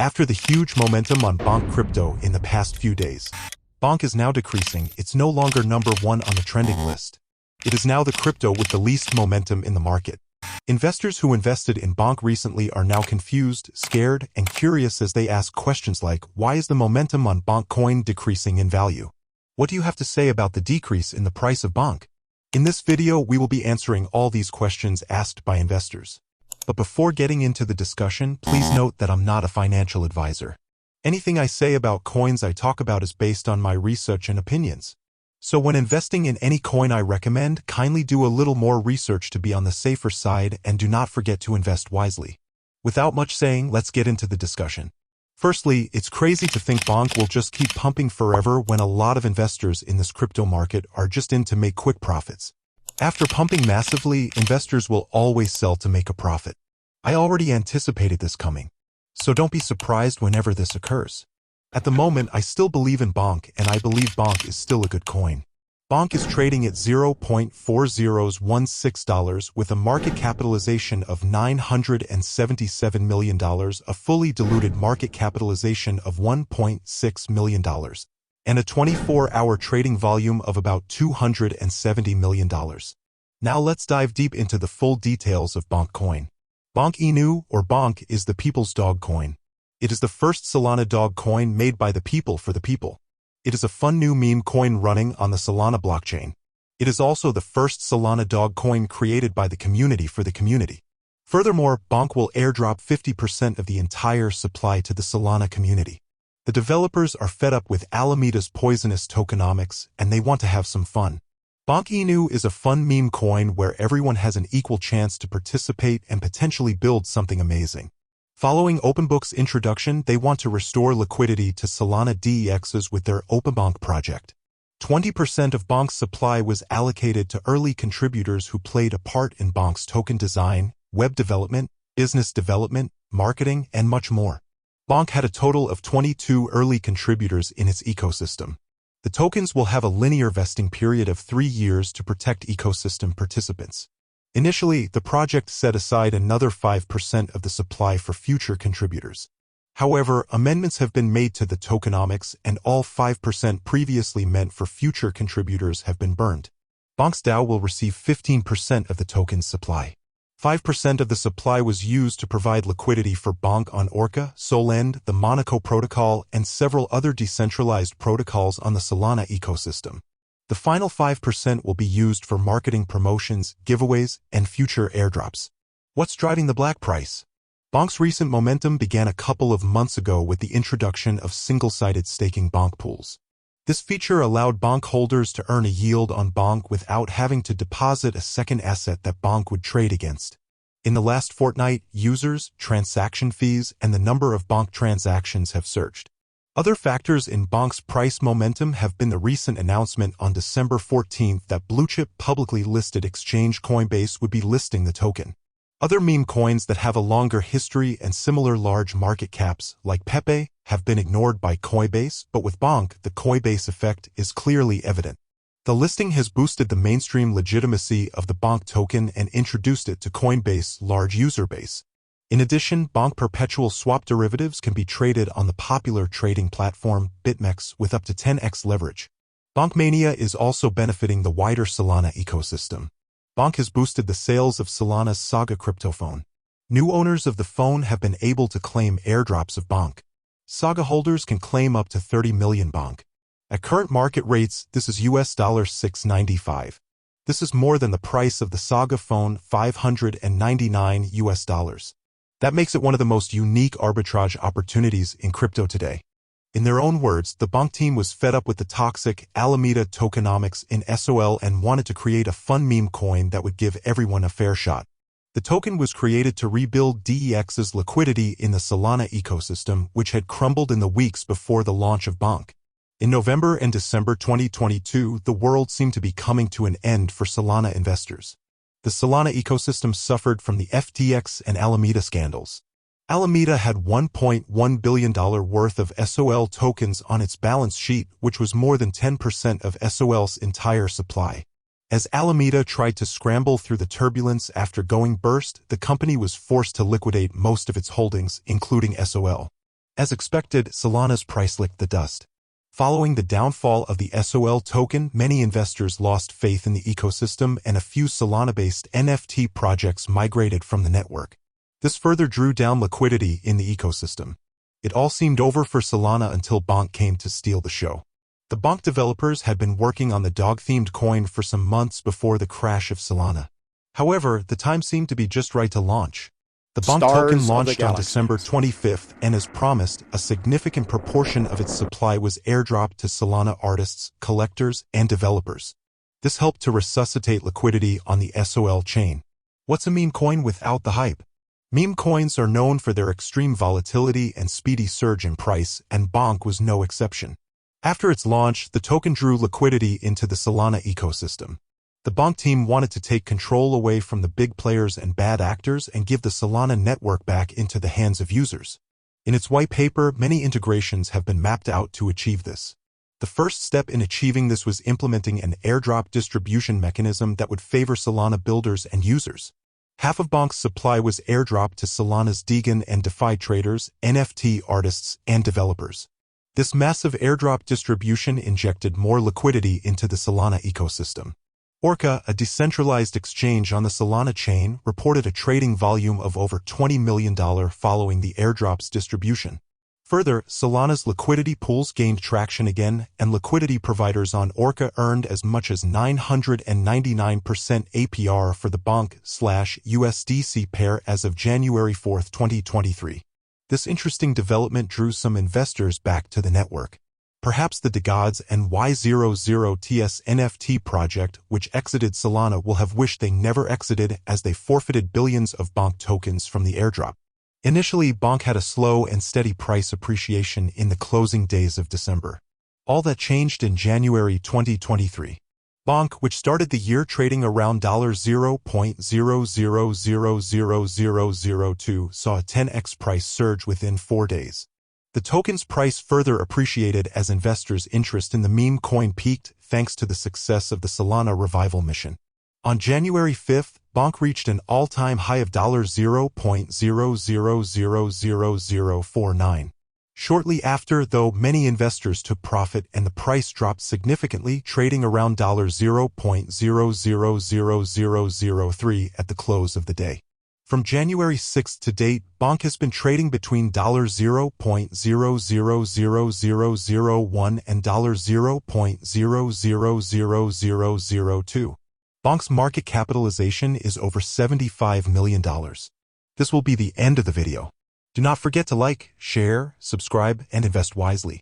After the huge momentum on Bonk crypto in the past few days, Bonk is now decreasing. It's no longer number one on the trending list. It is now the crypto with the least momentum in the market. Investors who invested in Bonk recently are now confused, scared, and curious as they ask questions like, why is the momentum on Bonk coin decreasing in value? What do you have to say about the decrease in the price of Bonk? In this video, we will be answering all these questions asked by investors. But before getting into the discussion, please note that I'm not a financial advisor. Anything I say about coins I talk about is based on my research and opinions. So when investing in any coin I recommend, kindly do a little more research to be on the safer side and do not forget to invest wisely. Without much saying, let's get into the discussion. Firstly, it's crazy to think Bonk will just keep pumping forever when a lot of investors in this crypto market are just in to make quick profits. After pumping massively, investors will always sell to make a profit. I already anticipated this coming, so don't be surprised whenever this occurs. At the moment, I still believe in Bonk, and I believe Bonk is still a good coin. Bonk is trading at $0.4016 with a market capitalization of $977 million, a fully diluted market capitalization of $1.6 million, and a 24-hour trading volume of about $270 million. Now let's dive deep into the full details of Bonk coin. Bonk Inu, or Bonk, is the people's dog coin. It is the first Solana dog coin made by the people for the people. It is a fun new meme coin running on the Solana blockchain. It is also the first Solana dog coin created by the community for the community. Furthermore, Bonk will airdrop 50% of the entire supply to the Solana community. The developers are fed up with Alameda's poisonous tokenomics, and they want to have some fun. Bonk Inu is a fun meme coin where everyone has an equal chance to participate and potentially build something amazing. Following OpenBook's introduction, they want to restore liquidity to Solana DEXs with their OpenBonk project. 20% of Bonk's supply was allocated to early contributors who played a part in Bonk's token design, web development, business development, marketing, and much more. Bonk had a total of 22 early contributors in its ecosystem. The tokens will have a linear vesting period of 3 years to protect ecosystem participants. Initially, the project set aside another 5% of the supply for future contributors. However, amendments have been made to the tokenomics and all 5% previously meant for future contributors have been burned. Bonk's DAO will receive 15% of the token's supply. 5% of the supply was used to provide liquidity for Bonk on Orca, Solend, the Monaco protocol, and several other decentralized protocols on the Solana ecosystem. The final 5% will be used for marketing promotions, giveaways, and future airdrops. What's driving the black price? Bonk's recent momentum began a couple of months ago with the introduction of single-sided staking Bonk pools. This feature allowed Bonk holders to earn a yield on Bonk without having to deposit a second asset that Bonk would trade against. In the last fortnight, users, transaction fees, and the number of Bonk transactions have surged. Other factors in Bonk's price momentum have been the recent announcement on December 14th that blue-chip publicly listed exchange Coinbase would be listing the token. Other meme coins that have a longer history and similar large market caps, like Pepe, have been ignored by Coinbase, but with Bonk, the Coinbase effect is clearly evident. The listing has boosted the mainstream legitimacy of the Bonk token and introduced it to Coinbase's large user base. In addition, Bonk perpetual swap derivatives can be traded on the popular trading platform BitMEX with up to 10x leverage. Bonk Mania is also benefiting the wider Solana ecosystem. Bonk has boosted the sales of Solana's Saga crypto phone. New owners of the phone have been able to claim airdrops of Bonk. Saga holders can claim up to 30 million Bonk. At current market rates, this is $695. This is more than the price of the Saga phone, $599. That makes it one of the most unique arbitrage opportunities in crypto today. In their own words, the Bonk team was fed up with the toxic Alameda tokenomics in SOL and wanted to create a fun meme coin that would give everyone a fair shot. The token was created to rebuild DEX's liquidity in the Solana ecosystem, which had crumbled in the weeks before the launch of Bonk. In November and December 2022, the world seemed to be coming to an end for Solana investors. The Solana ecosystem suffered from the FTX and Alameda scandals. Alameda had $1.1 billion worth of SOL tokens on its balance sheet, which was more than 10% of SOL's entire supply. As Alameda tried to scramble through the turbulence after going burst, the company was forced to liquidate most of its holdings, including SOL. As expected, Solana's price licked the dust. Following the downfall of the SOL token, many investors lost faith in the ecosystem and a few Solana-based NFT projects migrated from the network. This further drew down liquidity in the ecosystem. It all seemed over for Solana until Bonk came to steal the show. The Bonk developers had been working on the dog-themed coin for some months before the crash of Solana. However, the time seemed to be just right to launch. The Bonk token launched on December 25th, and as promised, a significant proportion of its supply was airdropped to Solana artists, collectors, and developers. This helped to resuscitate liquidity on the SOL chain. What's a meme coin without the hype? Meme coins are known for their extreme volatility and speedy surge in price, and Bonk was no exception. After its launch, the token drew liquidity into the Solana ecosystem. The Bonk team wanted to take control away from the big players and bad actors and give the Solana network back into the hands of users. In its white paper, many integrations have been mapped out to achieve this. The first step in achieving this was implementing an airdrop distribution mechanism that would favor Solana builders and users. Half of Bonk's supply was airdropped to Solana's Deegan and DeFi traders, NFT artists, and developers. This massive airdrop distribution injected more liquidity into the Solana ecosystem. Orca, a decentralized exchange on the Solana chain, reported a trading volume of over $20 million following the airdrop's distribution. Further, Solana's liquidity pools gained traction again, and liquidity providers on Orca earned as much as 999% APR for the Bonk/USDC pair as of January 4, 2023. This interesting development drew some investors back to the network. Perhaps the DeGods and Y00TS NFT project, which exited Solana, will have wished they never exited as they forfeited billions of Bonk tokens from the airdrop. Initially, Bonk had a slow and steady price appreciation in the closing days of December. All that changed in January 2023. Bonk, which started the year trading around $0.00000002, saw a 10x price surge within 4 days. The token's price further appreciated as investors' interest in the meme coin peaked thanks to the success of the Solana revival mission. On January 5th, Bonk reached an all-time high of $0.00000049. Shortly after, though, many investors took profit and the price dropped significantly, trading around $0.000003 at the close of the day. From January 6 to date, Bonk has been trading between $0.000001 and $0.000002. Bonk's market capitalization is over $75 million. This will be the end of the video. Do not forget to like, share, subscribe, and invest wisely.